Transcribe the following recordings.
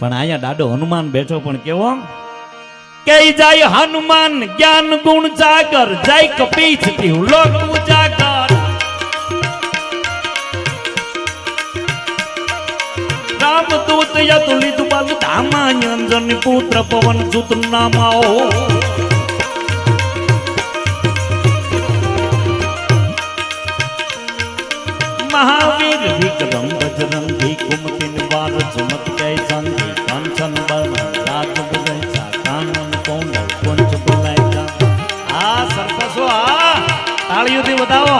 પણ અહીંયા દાડો હનુમાન બેઠો પણ કેવો કે જાય હનુમાન જ્ઞાન ગુણ જાગર જાય કપીચ થી લોક ઉજાગર રામદૂત યતુલિત બલ ધામા અંજન પુત્ર પવન સુત નામાઓ महावीर विक्रम बजरंगी कुमति निवार सुमत जय संगी कंचन बल राज बजय सा कानन कोंडल पंच बुलाय सा आ सरपसो आ तालियों થી બતાવો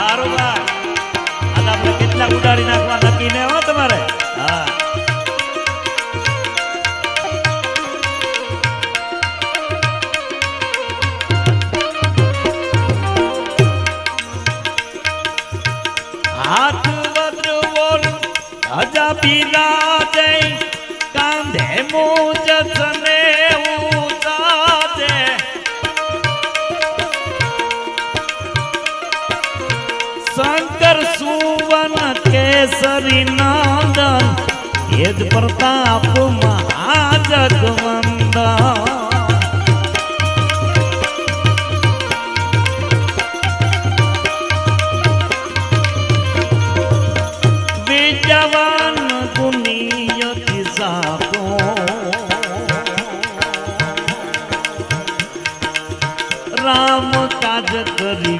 આરુબા આ આપણે કેટલા ઉડાડી નાખવા નક્કી ને હો તમારે હા हाथ वज्र और अजा बिराजे कांधे मूंज सने उतारे शंकर सुवन केसरी नंदन तेज प्रताप महाजगवंदन जवान दुनियत सातो राम काज करी